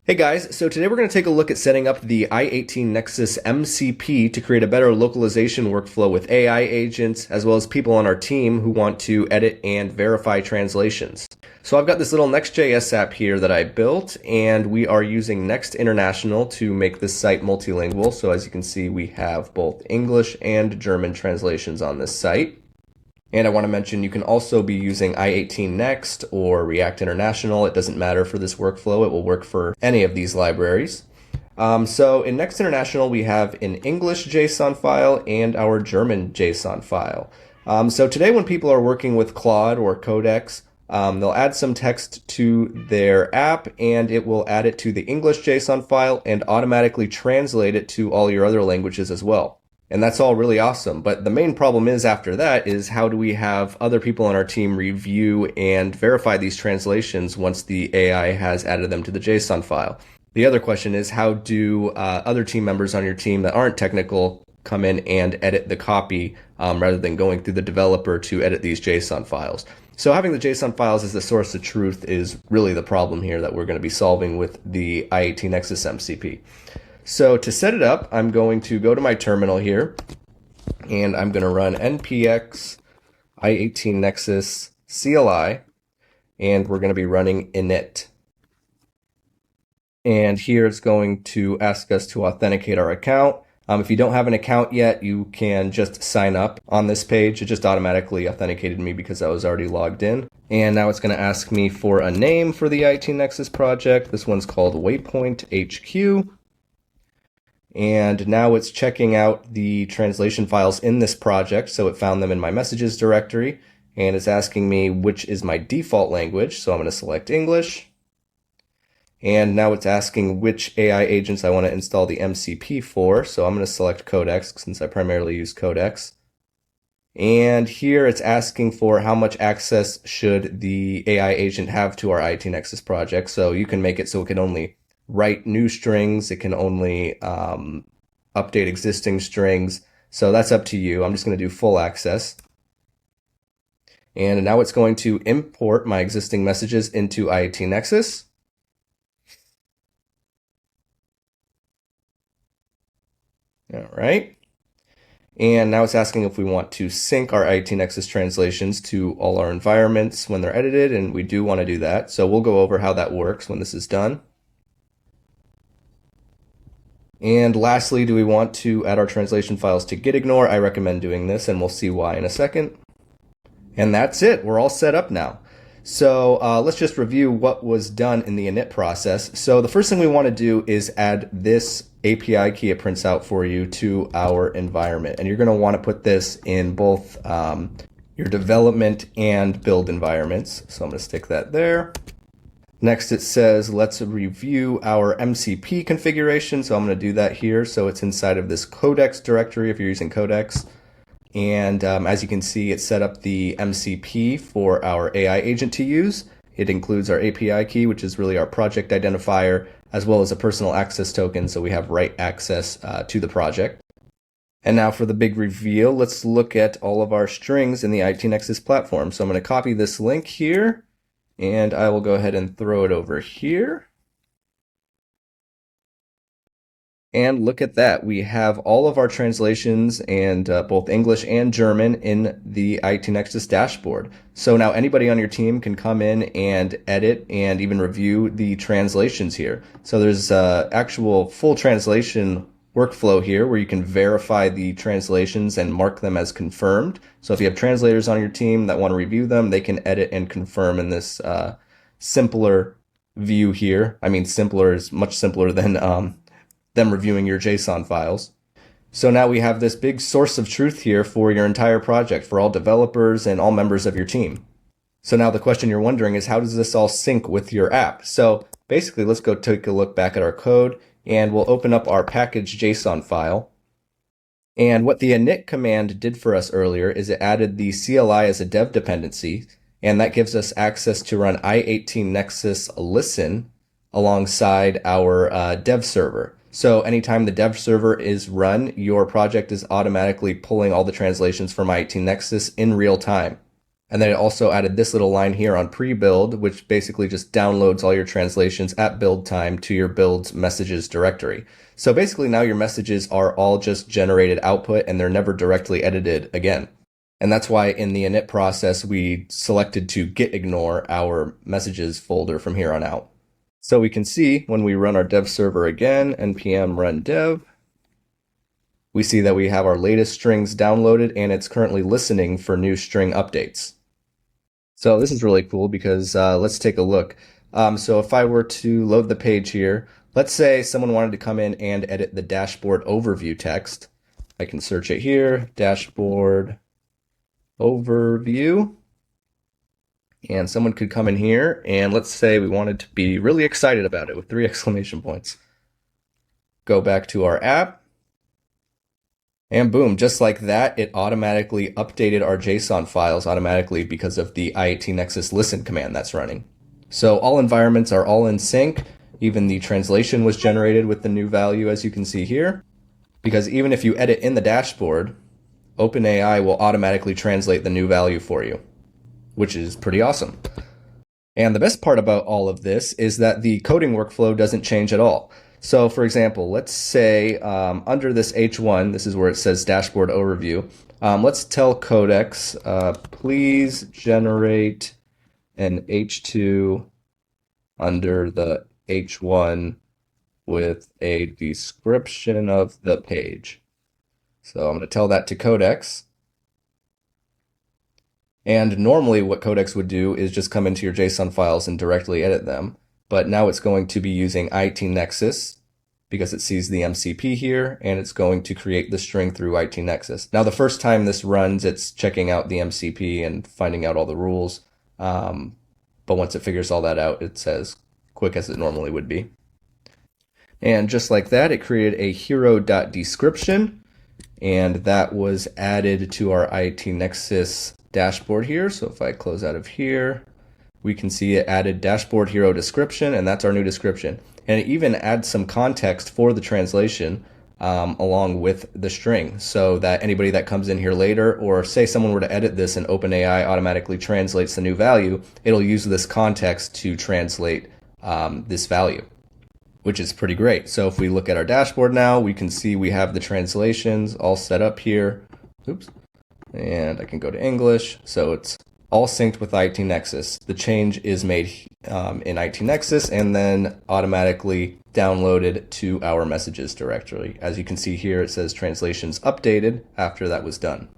Hey guys, so today we're going to take a look at setting up the i18nexus MCP to create a better localization workflow with AI agents as well as people on our team who want to edit and verify translations. So I've got this little Next.js app here that I built, and we are using Next International to make this site multilingual. So as you can see, we have both English and German translations on this site. And I want to mention you can also be using i18next or React International. It doesn't matter for this workflow. It will work for any of these libraries. So in Next International, we have an English JSON file and our German JSON file. So today when people are working with Claude or Codex, they'll add some text to their app and it will add it to the English JSON file and automatically translate it to all your other languages as well. And that's all really awesome. But the main problem is after that is how do we have other people on our team review and verify these translations once the AI has added them to the JSON file? The other question is how do other team members on your team that aren't technical come in and edit the copy rather than going through the developer to edit these JSON files? So having the JSON files as the source of truth is really the problem here that we're going to be solving with the i18nexus MCP. So to set it up, I'm going to go to my terminal here, and I'm going to run npx i18nexus CLI, and we're going to be running init. And here it's going to ask us to authenticate our account. If you don't have an account yet, you can just sign up on this page. It just automatically authenticated me because I was already logged in. And now it's going to ask me for a name for the i18nexus project. This one's called Waypoint HQ. And now it's checking out the translation files in this project. So it found them in my messages directory, and it's asking me which is my default language. So I'm going to select English. And now it's asking which AI agents I want to install the MCP for. So I'm going to select Codex since I primarily use Codex. And here it's asking for how much access should the AI agent have to our i18nexus project. So you can make it so it can only write new strings. It can only update existing strings. So that's up to you. I'm just going to do full access. And now it's going to import my existing messages into i18nexus. All right. And now it's asking if we want to sync our i18nexus translations to all our environments when they're edited, and we do want to do that. So we'll go over how that works when this is done. And lastly, do we want to add our translation files to gitignore? I recommend doing this, and we'll see why in a second. And that's it. We're all set up now. So let's just review what was done in the init process. So the first thing we want to do is add this API key it prints out for you to our environment. And you're going to want to put this in both your development and build environments. So I'm going to stick that there. Next, it says, let's review our MCP configuration. So I'm going to do that here. So it's inside of this Codex directory if you're using Codex. And as you can see, it set up the MCP for our AI agent to use. It includes our API key, which is really our project identifier, as well as a personal access token. So we have write access to the project. And now for the big reveal, let's look at all of our strings in the i18nexus platform. So I'm going to copy this link here. And I will go ahead and throw it over here. And look at that. We have all of our translations and both English and German in the i18nexus dashboard. So now anybody on your team can come in and edit and even review the translations here. So there's actual full translation workflow here where you can verify the translations and mark them as confirmed. So if you have translators on your team that want to review them, they can edit and confirm in this simpler view here. I mean, simpler is much simpler than them reviewing your JSON files. So now we have this big source of truth here for your entire project, for all developers and all members of your team. So now the question you're wondering is, how does this all sync with your app? So basically, let's go take a look back at our code. And we'll open up our package JSON file. And what the init command did for us earlier is it added the CLI as a dev dependency, and that gives us access to run i18nexus listen alongside our dev server. So anytime the dev server is run, your project is automatically pulling all the translations from i18nexus in real time. And then it also added this little line here on pre-build, which basically just downloads all your translations at build time to your build's messages directory. So basically now your messages are all just generated output and they're never directly edited again. And that's why in the init process, we selected to git ignore our messages folder from here on out. So we can see when we run our dev server again, npm run dev, we see that we have our latest strings downloaded and it's currently listening for new string updates. So this is really cool because let's take a look. So if I were to load the page here, let's say someone wanted to come in and edit the dashboard overview text. I can search it here, dashboard overview. And someone could come in here and let's say we wanted to be really excited about it with 3 exclamation points. Go back to our app. And boom, just like that, it automatically updated our JSON files automatically because of the i18nexus listen command that's running. So all environments are all in sync. Even the translation was generated with the new value, as you can see here. Because even if you edit in the dashboard, OpenAI will automatically translate the new value for you, which is pretty awesome. And the best part about all of this is that the coding workflow doesn't change at all. So for example, let's say under this H1, this is where it says dashboard overview. Let's tell Codex, please generate an H2 under the H1 with a description of the page. So I'm going to tell that to Codex. And normally what Codex would do is just come into your JSON files and directly edit them. But now it's going to be using i18nexus because it sees the MCP here, and it's going to create the string through i18nexus. Now, the first time this runs, it's checking out the MCP and finding out all the rules. But once it figures all that out, it's as quick as it normally would be. And just like that, it created a hero.description, and that was added to our i18nexus dashboard here. So if I close out of here, we can see it added dashboard hero description, and that's our new description. And it even adds some context for the translation along with the string, so that anybody that comes in here later, or say someone were to edit this and OpenAI automatically translates the new value, it'll use this context to translate this value, which is pretty great. So if we look at our dashboard now, we can see we have the translations all set up here. Oops. And I can go to English. So it's all synced with i18nexus. The change is made in i18nexus and then automatically downloaded to our messages directory. As you can see here, it says translations updated after that was done.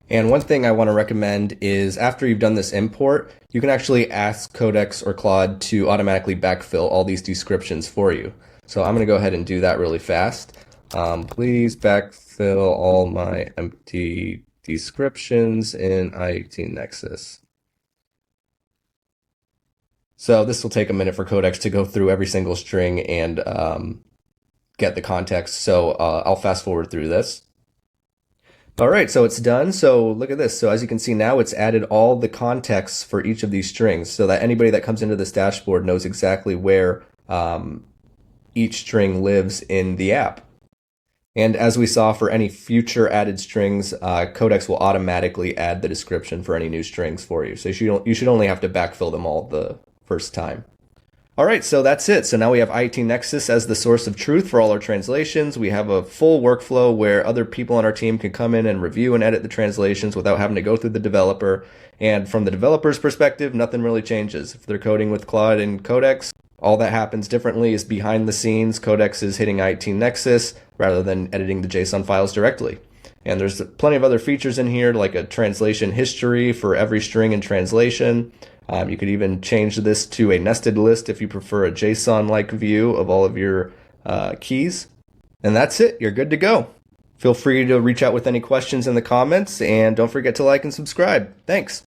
And one thing I want to recommend is after you've done this import, you can actually ask Codex or Claude to automatically backfill all these descriptions for you. So I'm going to go ahead and do that really fast. Please backfill all my empty descriptions in i18nexus. So this will take a minute for Codex to go through every single string and get the context. So I'll fast forward through this. All right, so it's done. So look at this. So as you can see now, it's added all the contexts for each of these strings so that anybody that comes into this dashboard knows exactly where each string lives in the app. And as we saw for any future added strings, Codex will automatically add the description for any new strings for you. So you should only have to backfill them all the first time. All right, so that's it. So now we have i18nexus as the source of truth for all our translations. We have a full workflow where other people on our team can come in and review and edit the translations without having to go through the developer. And from the developer's perspective, nothing really changes. If they're coding with Claude and Codex, all that happens differently is behind the scenes. Codex is hitting i18nexus rather than editing the JSON files directly. And there's plenty of other features in here, like a translation history for every string in translation. You could even change this to a nested list if you prefer a JSON-like view of all of your keys. And that's it. You're good to go. Feel free to reach out with any questions in the comments, and don't forget to like and subscribe. Thanks.